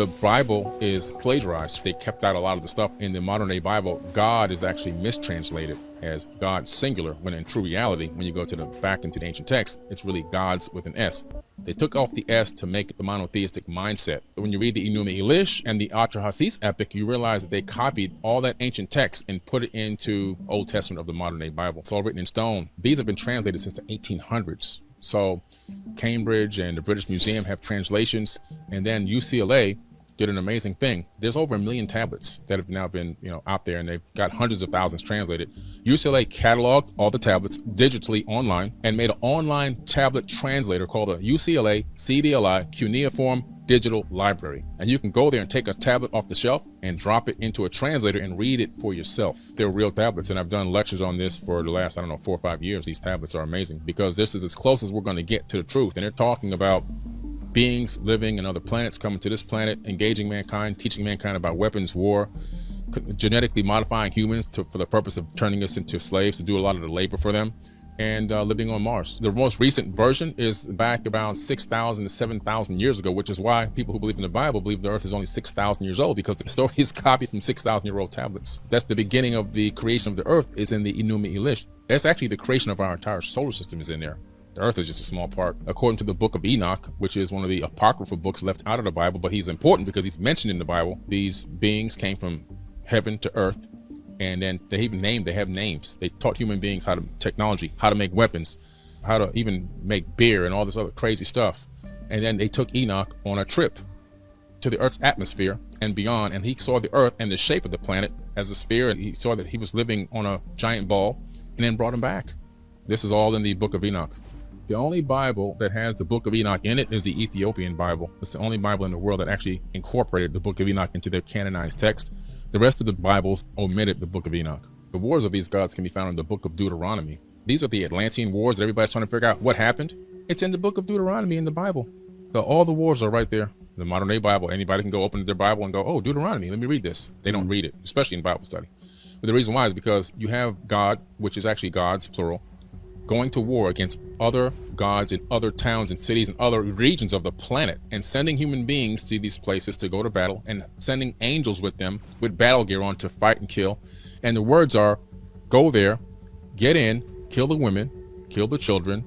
The Bible is plagiarized. They kept out a lot of the stuff. In the modern day Bible, God is actually mistranslated as God singular, when in true reality, when you go to the back into the ancient text, it's really God's with an S. They took off the S to make it the monotheistic mindset. But when you read the Enuma Elish and the Atrahasis epic, you realize that they copied all that ancient text and put it into Old Testament of the modern day Bible. It's all written in stone. These have been translated since the 1800s. So Cambridge and the British Museum have translations, and then UCLA did an amazing thing. There's over 1 million tablets that have now been, out there, and they've got hundreds of thousands translated. UCLA cataloged all the tablets digitally online and made an online tablet translator called a UCLA CDLI Cuneiform Digital Library. And you can go there and take a tablet off the shelf and drop it into a translator and read it for yourself. They're real tablets, and I've done lectures on this for the last, 4 or 5 years. These tablets are amazing because this is as close as we're going to get to the truth. And they're talking about beings living in other planets, coming to this planet, engaging mankind, teaching mankind about weapons, war, genetically modifying humans for the purpose of turning us into slaves to do a lot of the labor for them, and living on Mars. The most recent version is back around 6,000 to 7,000 years ago, which is why people who believe in the Bible believe the Earth is only 6,000 years old, because the story is copied from 6,000-year-old tablets. That's the beginning of the creation of the Earth, is in the Enuma Elish. That's actually the creation of our entire solar system is in there. The Earth is just a small part. According to the book of Enoch, which is one of the apocryphal books left out of the Bible, but he's important because he's mentioned in the Bible, these beings came from heaven to earth, and then they have names. They taught human beings how to make weapons, how to even make beer and all this other crazy stuff. And then they took Enoch on a trip to the Earth's atmosphere and beyond, and he saw the Earth and the shape of the planet as a sphere, and he saw that he was living on a giant ball, and then brought him back. This is all in the book of Enoch. The only Bible that has the book of Enoch in it is the Ethiopian Bible. It's the only Bible in the world that actually incorporated the book of Enoch into their canonized text. The rest of the Bibles omitted the book of Enoch. The wars of these gods can be found in the book of Deuteronomy. These are the Atlantean wars that everybody's trying to figure out what happened. It's in the book of Deuteronomy in the Bible. So all the wars are right there. The modern day Bible, anybody can go open their Bible and go, oh, Deuteronomy, let me read this. They don't read it, especially in Bible study. But the reason why is because you have God, which is actually gods, plural, going to war against other gods in other towns and cities and other regions of the planet, and sending human beings to these places to go to battle, and sending angels with them with battle gear on to fight and kill. And the words are, go there, get in, kill the women, kill the children,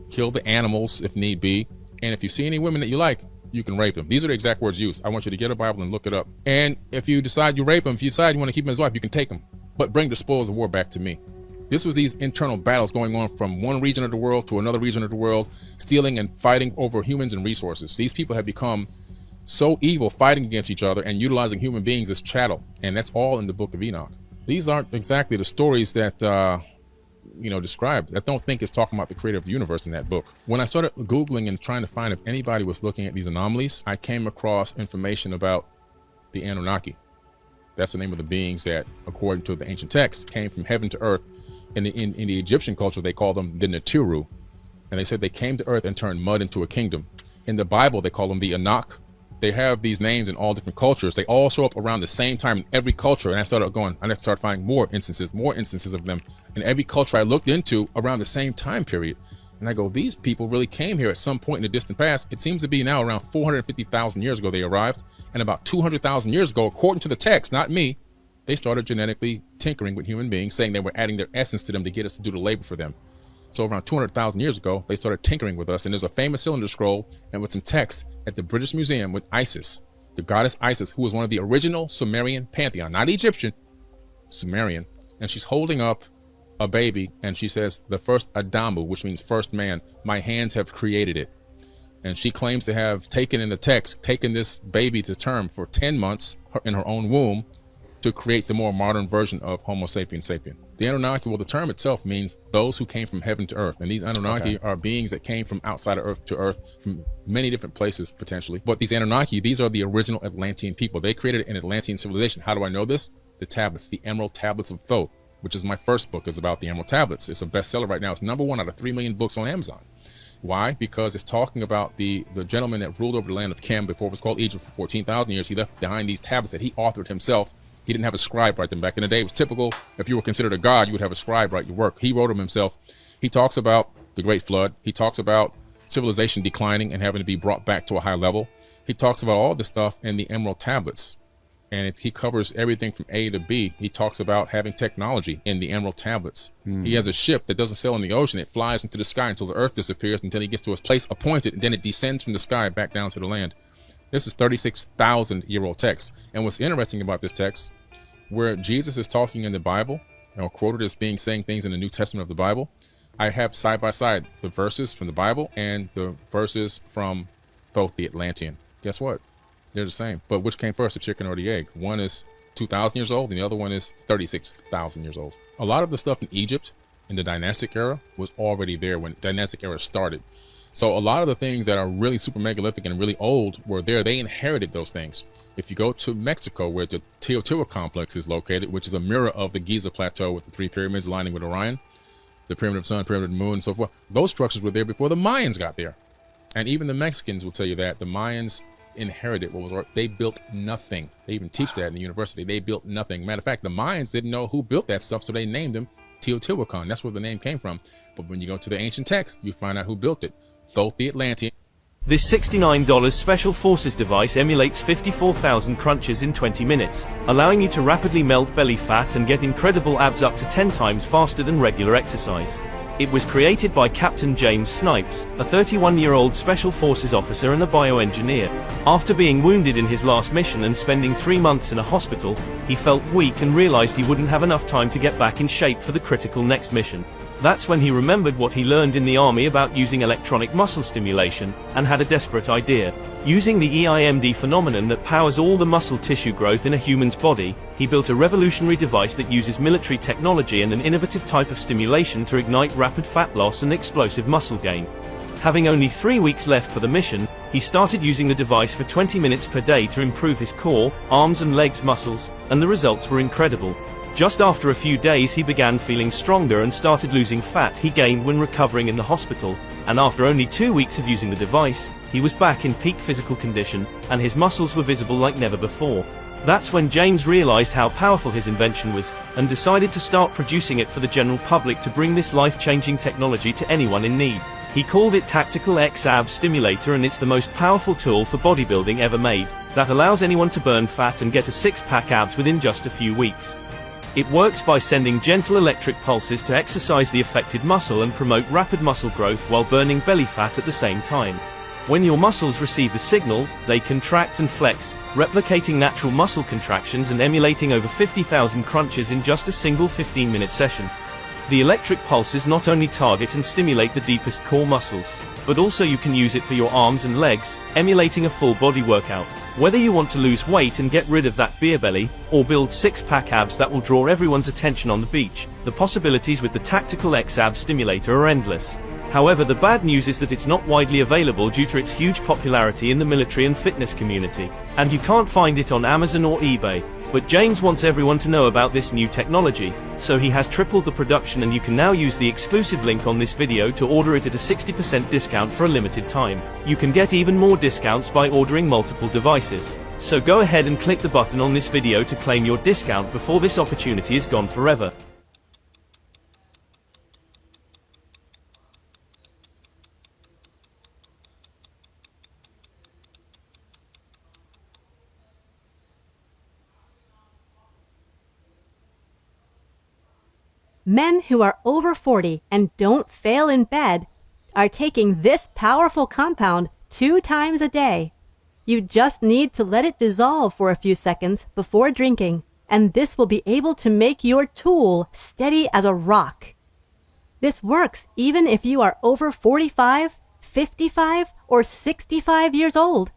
kill the animals if need be, and if you see any women that you like, you can rape them. These are the exact words used. I want you to get a Bible and look it up. And if you decide you rape them, if you decide you want to keep him as wife, you can take him, but bring the spoils of war back to me. This was these internal battles going on from one region of the world to another region of the world, stealing and fighting over humans and resources. These people have become so evil, fighting against each other and utilizing human beings as chattel. And that's all in the book of Enoch. These aren't exactly the stories that, described. I don't think it's talking about the creator of the universe in that book. When I started Googling and trying to find if anybody was looking at these anomalies, I came across information about the Anunnaki. That's the name of the beings that, according to the ancient texts, came from heaven to earth. In the Egyptian culture, they call them the Natiru, and they said they came to earth and turned mud into a kingdom. In the Bible, they call them the Anak. They have these names in all different cultures. They all show up around the same time in every culture, and I started finding more instances of them in every culture I looked into around the same time period. And I go, these people really came here at some point in the distant past. It seems to be now around 450,000 years ago they arrived, and about 200,000 years ago, according to the text, not me, they started genetically tinkering with human beings, saying they were adding their essence to them to get us to do the labor for them. So around 200,000 years ago, they started tinkering with us. And there's a famous cylinder scroll and what's in text at the British Museum with Isis, the goddess Isis, who was one of the original Sumerian pantheon, not Egyptian, Sumerian. And she's holding up a baby, and she says, the first Adamu, which means first man, my hands have created it. And she claims to have taken this baby to term for 10 months in her own womb, to create the more modern version of Homo sapiens sapien. The Anunnaki, well, the term itself means those who came from heaven to earth. And these Anunnaki are beings that came from outside of earth to earth, from many different places, potentially. But these Anunnaki, these are the original Atlantean people. They created an Atlantean civilization. How do I know this? The tablets, the Emerald Tablets of Thoth, which is my first book, is about the Emerald Tablets. It's a bestseller right now. It's #1 out of 3 million books on Amazon. Why? Because it's talking about the gentleman that ruled over the land of Chem before it was called Egypt for 14,000 years. He left behind these tablets that he authored himself. He didn't have a scribe write them. Back in the day, it was typical. If you were considered a god, you would have a scribe write your work. He wrote them himself. He talks about the Great Flood. He talks about civilization declining and having to be brought back to a high level. He talks about all this stuff in the Emerald Tablets. And he covers everything from A to B. He talks about having technology in the Emerald Tablets. He has a ship that doesn't sail in the ocean. It flies into the sky until the earth disappears, until he gets to a place appointed, and then it descends from the sky back down to the land. This is 36,000-year-old text. And what's interesting about this text, where Jesus is talking in the Bible, quoted as being saying things in the New Testament of the Bible, I have side by side the verses from the Bible and the verses from Thoth the Atlantean. Guess what? They're the same. But which came first, the chicken or the egg? One is 2,000 years old, and the other one is 36,000 years old. A lot of the stuff in Egypt in the dynastic era was already there when the dynastic era started. So a lot of the things that are really super megalithic and really old were there. They inherited those things. If you go to Mexico, where the Teotihuacan complex is located, which is a mirror of the Giza Plateau with the 3 pyramids aligning with Orion, the Pyramid of the Sun, Pyramid of the Moon, and so forth, those structures were there before the Mayans got there. And even the Mexicans will tell you that the Mayans inherited what was, they built nothing. They even teach that in the university. They built nothing. Matter of fact, the Mayans didn't know who built that stuff, so they named them Teotihuacan. That's where the name came from. But when you go to the ancient text, you find out who built it. Thoth the Atlantean. This $69 Special Forces device emulates 54,000 crunches in 20 minutes, allowing you to rapidly melt belly fat and get incredible abs up to 10 times faster than regular exercise. It was created by Captain James Snipes, a 31-year-old Special Forces officer and a bioengineer. After being wounded in his last mission and spending 3 months in a hospital, he felt weak and realized he wouldn't have enough time to get back in shape for the critical next mission. That's when he remembered what he learned in the army about using electronic muscle stimulation, and had a desperate idea. Using the EIMD phenomenon that powers all the muscle tissue growth in a human's body, he built a revolutionary device that uses military technology and an innovative type of stimulation to ignite rapid fat loss and explosive muscle gain. Having only 3 weeks left for the mission, he started using the device for 20 minutes per day to improve his core, arms and legs muscles, and the results were incredible. Just after a few days he began feeling stronger and started losing fat he gained when recovering in the hospital, and after only 2 weeks of using the device, he was back in peak physical condition, and his muscles were visible like never before. That's when James realized how powerful his invention was, and decided to start producing it for the general public to bring this life-changing technology to anyone in need. He called it Tactical X Ab Stimulator, and it's the most powerful tool for bodybuilding ever made, that allows anyone to burn fat and get a six-pack abs within just a few weeks. It works by sending gentle electric pulses to exercise the affected muscle and promote rapid muscle growth while burning belly fat at the same time. When your muscles receive the signal, they contract and flex, replicating natural muscle contractions and emulating over 50,000 crunches in just a single 15-minute session. The electric pulses not only target and stimulate the deepest core muscles, but also you can use it for your arms and legs, emulating a full body workout. Whether you want to lose weight and get rid of that beer belly, or build six-pack abs that will draw everyone's attention on the beach, the possibilities with the Tactical X Ab Stimulator are endless. However, the bad news is that it's not widely available due to its huge popularity in the military and fitness community, and you can't find it on Amazon or eBay. But James wants everyone to know about this new technology, so he has tripled the production, and you can now use the exclusive link on this video to order it at a 60% discount for a limited time. You can get even more discounts by ordering multiple devices. So go ahead and click the button on this video to claim your discount before this opportunity is gone forever. Men who are over 40 and don't fail in bed are taking this powerful compound 2 times a day. You just need to let it dissolve for a few seconds before drinking, and this will be able to make your tool steady as a rock. This works even if you are over 45, 55, or 65 years old,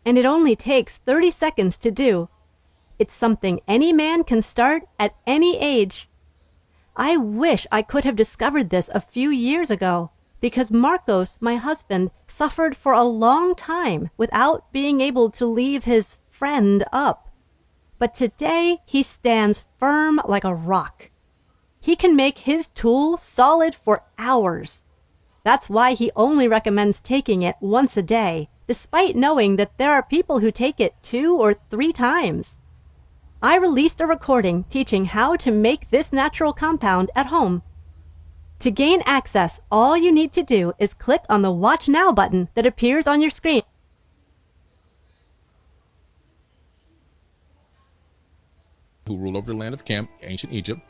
and it only takes 30 seconds to do. It's something any man can start at any age. I wish I could have discovered this a few years ago, because Marcos, my husband, suffered for a long time without being able to leave his friend up. But today he stands firm like a rock. He can make his tool solid for hours. That's why he only recommends taking it once a day, despite knowing that there are people who take it 2 or 3 times. I released a recording teaching how to make this natural compound at home. To gain access, all you need to do is click on the Watch Now button that appears on your screen. who ruled over the land of Chem, ancient Egypt.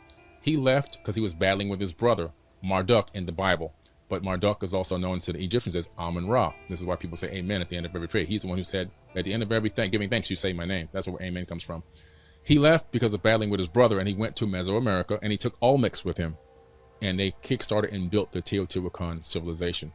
He left because he was battling with his brother, Marduk, in the Bible. But Marduk is also known to the Egyptians as Amun-Ra. This is why people say amen at the end of every prayer. He's the one who said, at the end of everything, giving thanks, you say my name. That's where amen comes from. He left because of battling with his brother, and he went to Mesoamerica, and he took Olmecs with him. And they kickstarted and built the Teotihuacan civilization.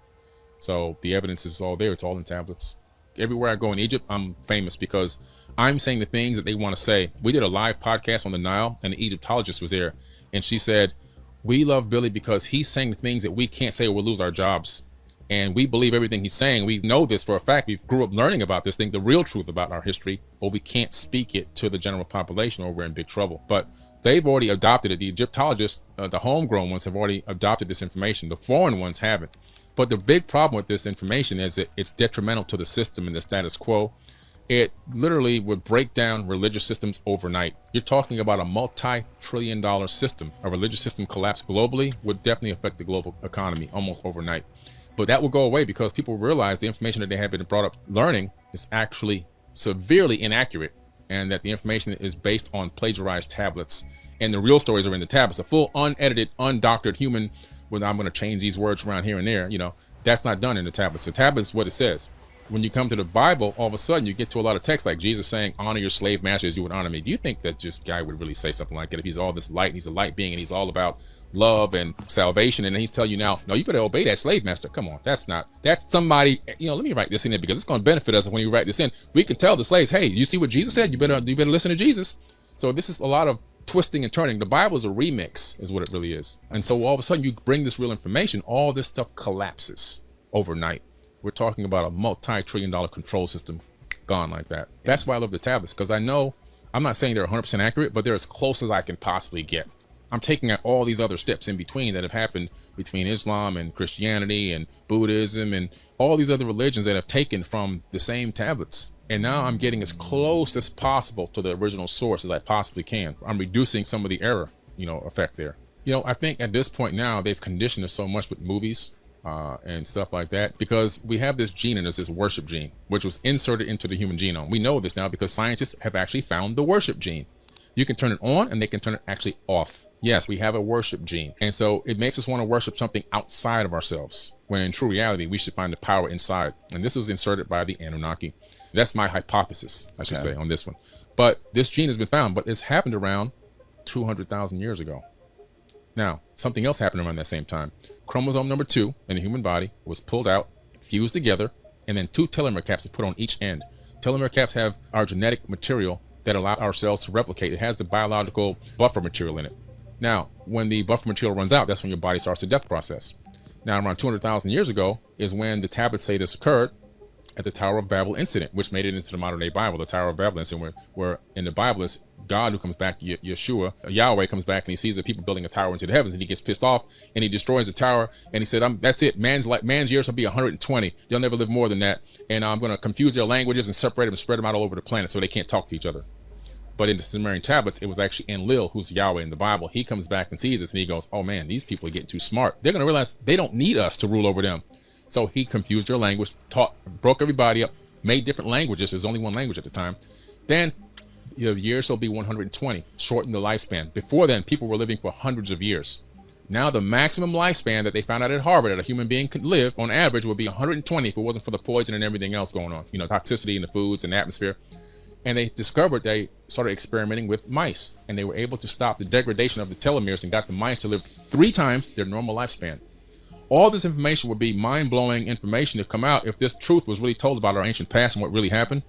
So the evidence is all there. It's all in tablets. Everywhere I go in Egypt, I'm famous because I'm saying the things that they want to say. We did a live podcast on the Nile, and the Egyptologist was there. And she said, we love Billy because he's saying the things that we can't say or we'll lose our jobs. And we believe everything he's saying. We know this for a fact. We grew up learning about this thing, the real truth about our history, but we can't speak it to the general population or we're in big trouble. But they've already adopted it. The Egyptologists, the homegrown ones, have already adopted this information. The foreign ones haven't. But the big problem with this information is that it's detrimental to the system and the status quo. It literally would break down religious systems overnight. You're talking about a multi-trillion-dollar system. A religious system collapse globally would definitely affect the global economy almost overnight. But that will go away because people realize the information that they have been brought up learning is actually severely inaccurate, and that the information is based on plagiarized tablets. And the real stories are in the tablets. A full, unedited, undoctored human, well, I'm going to change these words around here and there, that's not done in the tablets. The tablets is what it says. When you come to the Bible, all of a sudden you get to a lot of text like Jesus saying, honor your slave master as you would honor me. Do you think that this guy would really say something like that if he's all this light and he's a light being and he's all about love and salvation, and then he's telling you now, no, you better obey that slave master? Come on, that's somebody, let me write this in there because it's going to benefit us when you write this in. We can tell the slaves, hey, you see what Jesus said? You better listen to Jesus. So this is a lot of twisting and turning. The Bible is a remix, is what it really is. And so all of a sudden you bring this real information, all this stuff collapses overnight. We're talking about a multi-trillion-dollar control system gone like that. That's why I love the tablets, because I know, I'm not saying they're 100% accurate, but they're as close as I can possibly get. I'm taking out all these other steps in between that have happened between Islam and Christianity and Buddhism and all these other religions that have taken from the same tablets. And now I'm getting as close as possible to the original source as I possibly can. I'm reducing some of the error, effect there. I think at this point now, they've conditioned us so much with movies and stuff like that, because we have this gene in us, this worship gene, which was inserted into the human genome. We know this now because scientists have actually found the worship gene. You can turn it on and they can turn it actually off. Yes, we have a worship gene. And so it makes us want to worship something outside of ourselves, when in true reality, we should find the power inside. And this was inserted by the Anunnaki. That's my hypothesis, I should say, on this one. But this gene has been found, but it's happened around 200,000 years ago. Now, something else happened around that same time. Chromosome number 2 in the human body was pulled out, fused together, and then 2 telomere caps are put on each end. Telomere caps have our genetic material that allow our cells to replicate. It has the biological buffer material in it. Now, when the buffer material runs out, that's when your body starts the death process. Now, around 200,000 years ago is when the tablets say this occurred at the Tower of Babel incident, which made it into the modern day Bible. The Tower of Babel incident, where in the Bible is God who comes back, Yeshua, Yahweh comes back, and he sees the people building a tower into the heavens, and he gets pissed off and he destroys the tower. And he said, that's it. Man's years will be 120. They'll never live more than that. And I'm going to confuse their languages and separate them and spread them out all over the planet so they can't talk to each other. But in the Sumerian tablets, it was actually Enlil, who's Yahweh in the Bible. He comes back and sees this, and he goes, oh man, these people are getting too smart. They're going to realize they don't need us to rule over them. So he confused their language, broke everybody up, made different languages. There's only one language at the time. Then years will be 120, shortened the lifespan. Before then, people were living for hundreds of years. Now the maximum lifespan that they found out at Harvard that a human being could live on average would be 120 if it wasn't for the poison and everything else going on, toxicity in the foods and the atmosphere. And they started experimenting with mice, and they were able to stop the degradation of the telomeres and got the mice to live 3 times their normal lifespan. All this information would be mind-blowing information to come out if this truth was really told about our ancient past and what really happened.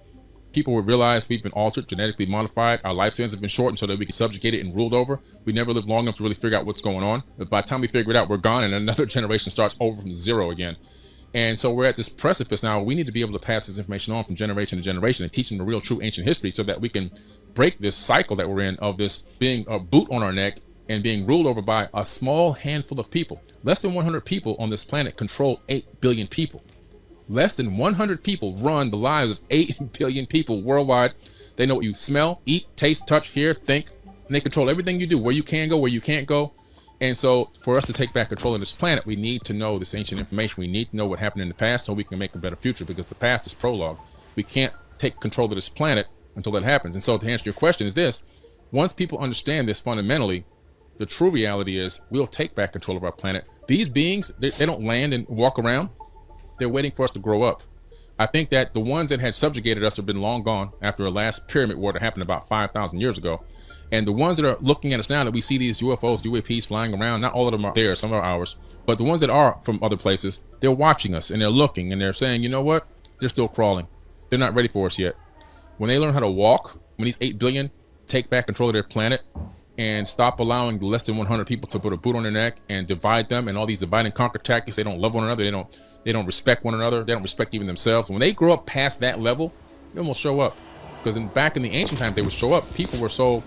People would realize we've been altered, genetically modified. Our lifespans have been shortened so that we can subjugate it and ruled over. We never lived long enough to really figure out what's going on. But by the time we figure it out, we're gone, and another generation starts over from zero again. And so we're at this precipice now. We need to be able to pass this information on from generation to generation and teach them the real, true ancient history so that we can break this cycle that we're in of this being a boot on our neck and being ruled over by a small handful of people. Less than 100 people on this planet control 8 billion people. Less than 100 people run the lives of 8 billion people worldwide. They know what you smell, eat, taste, touch, hear, think, and they control everything you do, where you can go, where you can't go. And so for us to take back control of this planet, we need to know this ancient information. We need to know what happened in the past so we can make a better future, because the past is prologue. We can't take control of this planet until that happens. And so to answer your question is this: Once people understand this fundamentally, the true reality is we'll take back control of our planet. These beings, they don't land and walk around. They're waiting for us to grow up. I think that the ones that had subjugated us have been long gone after the last pyramid war that happened about 5,000 years ago. And the ones that are looking at us now, that we see these UFOs, UAPs flying around, not all of them are there, some are ours, but the ones that are from other places, they're watching us and they're looking and they're saying, you know what? They're still crawling. They're not ready for us yet. When they learn how to walk, when these 8 billion take back control of their planet and stop allowing less than 100 people to put a boot on their neck and divide them, and all these divide and conquer tactics, they don't love one another, they don't respect one another, they don't respect even themselves. When they grow up past that level, they will show up. Because back in the ancient times, they would show up. People were so,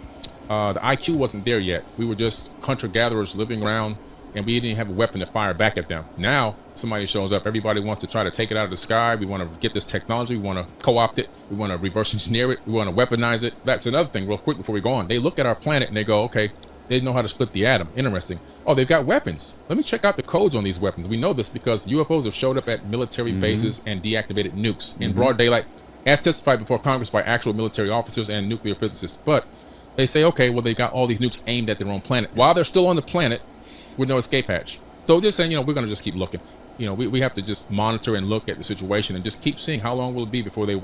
the IQ wasn't there yet. We were just hunter-gatherers living around, and we didn't have a weapon to fire back at them. Now, somebody shows up. Everybody wants to try to take it out of the sky. We want to get this technology. We want to co-opt it. We want to reverse engineer it. We want to weaponize it. That's another thing, real quick, before we go on. They look at our planet and they go, okay, they know how to split the atom. Interesting. Oh, they've got weapons. Let me check out the codes on these weapons. We know this because UFOs have showed up at military bases and deactivated nukes in broad daylight, as testified before Congress by actual military officers and nuclear physicists. But they say, okay, well, they got all these nukes aimed at their own planet while they're still on the planet with no escape hatch. So they're saying, we're going to just keep looking. We have to just monitor and look at the situation and just keep seeing how long will it be before they